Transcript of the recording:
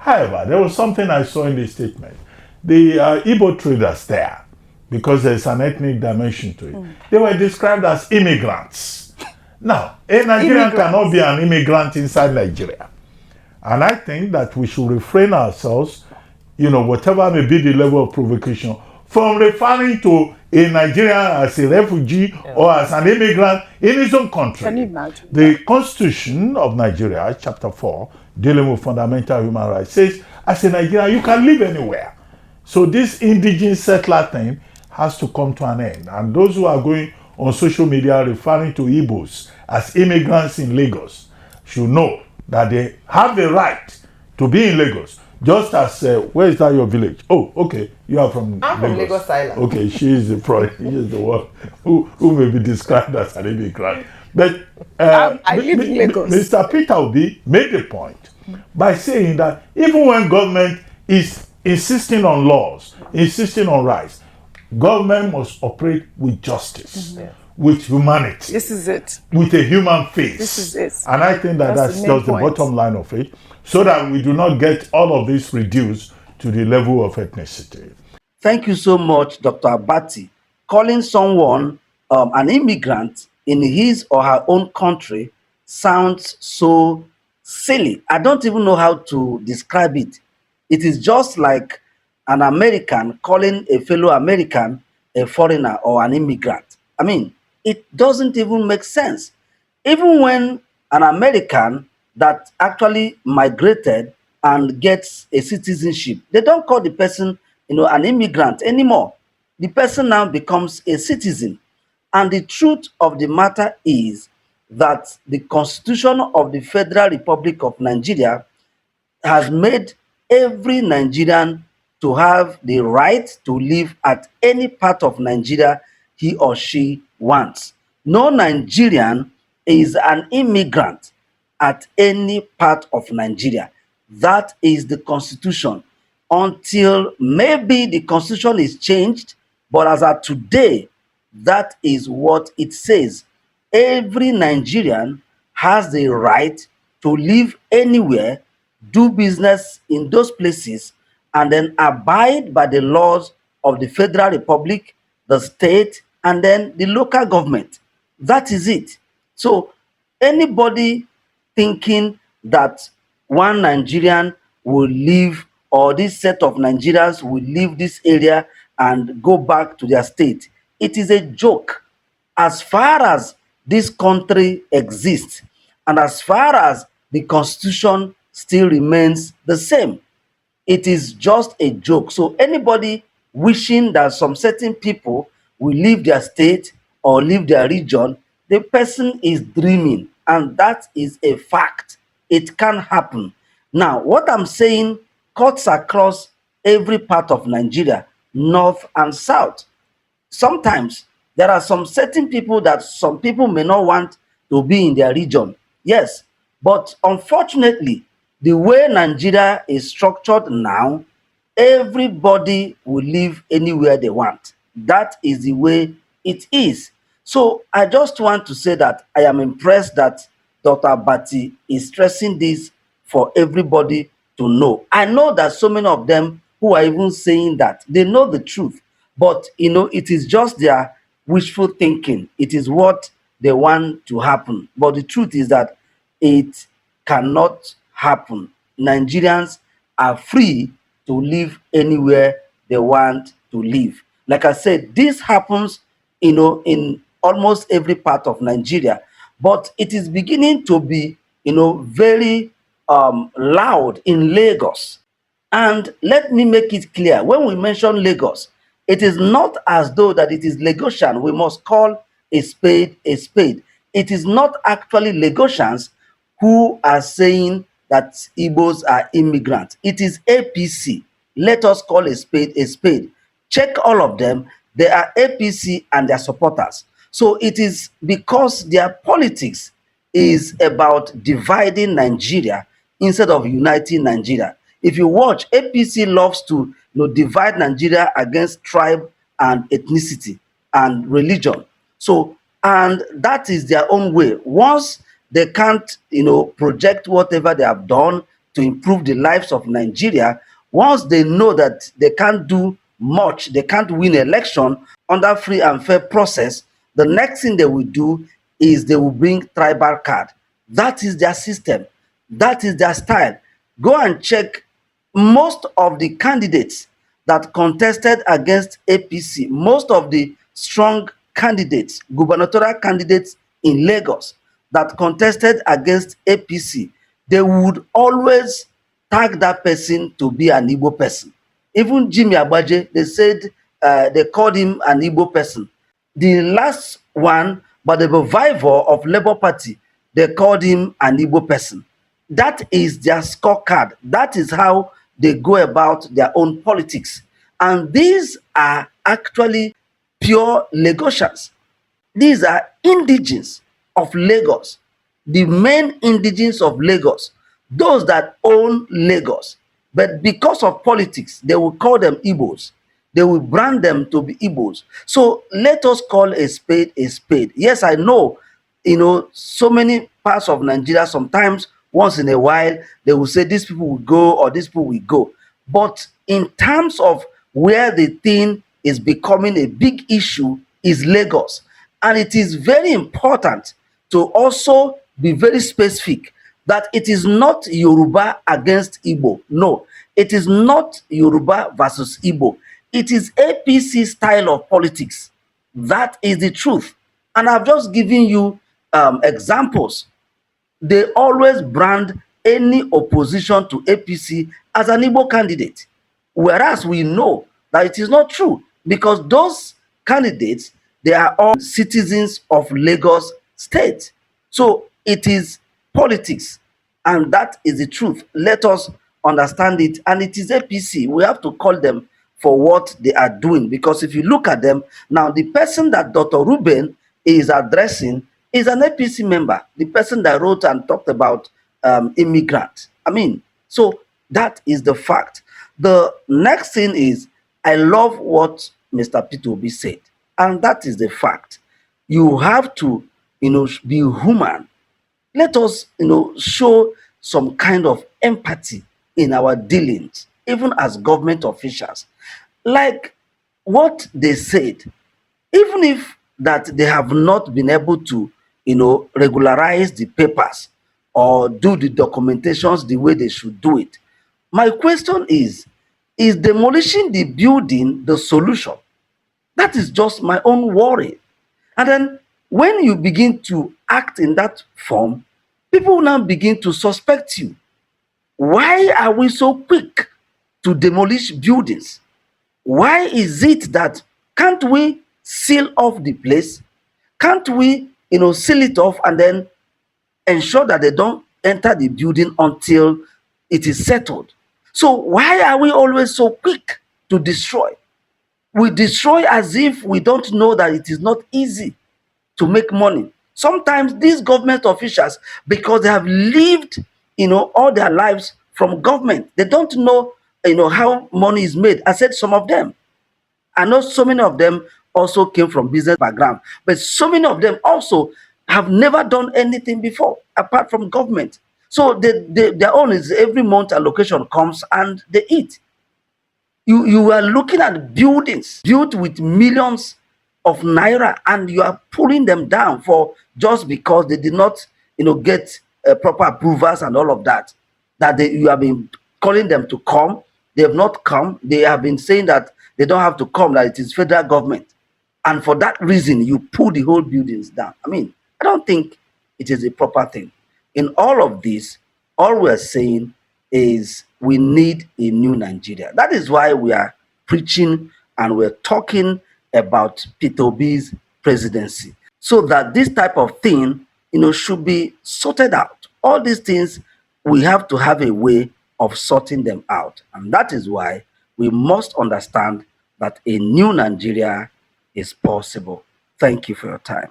However, there was something I saw in the statement. The Igbo traders there, because there's an ethnic dimension to it, they were described as immigrants. Now, a Nigerian cannot be an immigrant inside Nigeria. And I think that we should refrain ourselves, whatever may be the level of provocation, from referring to a Nigerian as a refugee or as an immigrant in his own country. Can you imagine? The Constitution of Nigeria, chapter 4, dealing with fundamental human rights, says, as a Nigerian, you can live anywhere. So this indigenous settler thing has to come to an end. And those who are going on social media referring to Igbos as immigrants in Lagos should know that they have the right to be in Lagos. Just as, where is that your village? Oh, okay, you are from I'm from Lagos Island. Okay, she is the one who may be described as an immigrant. But I live in Lagos. Mr. Peter Obi made the point by saying that even when government is insisting on laws, insisting on rights, government must operate with justice, with humanity. This is it. With a human face. This is it. And I think that that's just the bottom line of it, so that we do not get all of this reduced to the level of ethnicity. Thank you so much, Dr. Abati. Calling someone an immigrant in his or her own country sounds so silly. I don't even know how to describe it. It is just like an American calling a fellow American a foreigner or an immigrant. I mean, it doesn't even make sense. Even when an American that actually migrated and gets a citizenship, they don't call the person, an immigrant anymore. The person now becomes a citizen. And the truth of the matter is that the Constitution of the Federal Republic of Nigeria has made every Nigerian to have the right to live at any part of Nigeria he or she wants. No Nigerian is an immigrant at any part of Nigeria. That is the Constitution. Until maybe the Constitution is changed, but as of today, that is what it says. Every Nigerian has the right to live anywhere, do business in those places, and then abide by the laws of the Federal Republic, the state, and then the local government. That is it. So anybody thinking that one Nigerian will leave, or this set of Nigerians will leave this area and go back to their state, it is a joke. As far as this country exists, and as far as the Constitution still remains the same, it is just a joke. So anybody wishing that some certain people will leave their state or leave their region, the person is dreaming, and that is a fact. It can happen. Now, what I'm saying cuts across every part of Nigeria, north and south. Sometimes there are some certain people that some people may not want to be in their region. Yes, but unfortunately, the way Nigeria is structured now, everybody will live anywhere they want. That is the way it is. So I just want to say that I am impressed that Dr. Abati is stressing this for everybody to know. I know that so many of them who are even saying that, they know the truth, but it is just their wishful thinking. It is what they want to happen. But the truth is that it cannot happen. Nigerians are free to live anywhere they want to live. Like I said, this happens, in almost every part of Nigeria, but it is beginning to be, very loud in Lagos. And let me make it clear, when we mention Lagos, it is not as though that it is Lagosian. We must call a spade a spade. It is not actually Lagosians who are saying that Igbos are immigrants. It is APC. Let us call a spade a spade. Check all of them. They are APC and their supporters. So it is because their politics is about dividing Nigeria instead of uniting Nigeria. If you watch, APC loves to divide Nigeria against tribe and ethnicity and religion. So, and that is their own way. Once they can't, project whatever they have done, to improve the lives of Nigeria, once they know that they can't do much, they can't win election under free and fair process, the next thing they will do is they will bring tribal card. That is their system. That is their style. Go and check most of the candidates that contested against APC, most of the strong candidates, gubernatorial candidates in Lagos that contested against APC, they would always tag that person to be an Igbo person. Even Jimmy Agbaje, they said they called him an Igbo person. The last one, but the revival of Labour Party, they called him an Igbo person. That is their scorecard. That is how they go about their own politics. And these are actually pure Lagosians. These are indigenes of Lagos, the main indigenes of Lagos, those that own Lagos. But because of politics, they will call them Igbos. They will brand them to be Igbos. So let us call a spade a spade. Yes, I know, so many parts of Nigeria, sometimes once in a while, they will say these people will go or these people will go. But in terms of where the thing is becoming a big issue is Lagos. And it is very important to also be very specific that it is not Yoruba against Igbo. No, it is not Yoruba versus Igbo. It is APC style of politics. That is the truth. And I've just given you examples. They always brand any opposition to APC as an Igbo candidate, whereas we know that it is not true, because those candidates, they are all citizens of Lagos State. So it is politics, and that is the truth. Let us understand it, and it is APC. We have to call them for what they are doing, because if you look at them now, the person that Dr. Reuben is addressing is an APC member, the person that wrote and talked about immigrants. So that is the fact. The next thing is, I love what Mr. Peter Obi said, and that is the fact. You have to, be human. Let us, show some kind of empathy in our dealings, even as government officials. Like what they said, even if that they have not been able to, regularize the papers or do the documentations the way they should do it. My question is demolishing the building the solution? That is just my own worry. And then when you begin to act in that form, people now begin to suspect you. Why are we so quick to demolish buildings? Why is it that can't we seal off the place? Can't we, seal it off and then ensure that they don't enter the building until it is settled? So why are we always so quick to destroy? We destroy as if we don't know that it is not easy to make money. Sometimes these government officials, because they have lived, all their lives from government, they don't know, how money is made. I said some of them. I know so many of them also came from business background, but so many of them also have never done anything before apart from government. So their own is every month allocation comes and they eat. You are looking at buildings built with millions of naira, and you are pulling them down for just because they did not, get proper approvals and all of that. You have been calling them to come. They have not come. They have been saying that they don't have to come, that it is federal government. And for that reason, you pull the whole buildings down. I don't think it is a proper thing. In all of this, all we're saying is we need a new Nigeria. That is why we are preaching and we're talking about Peter Obi's presidency, so that this type of thing, should be sorted out. All these things, we have to have a way of sorting them out. And that is why we must understand that a new Nigeria is possible. Thank you for your time.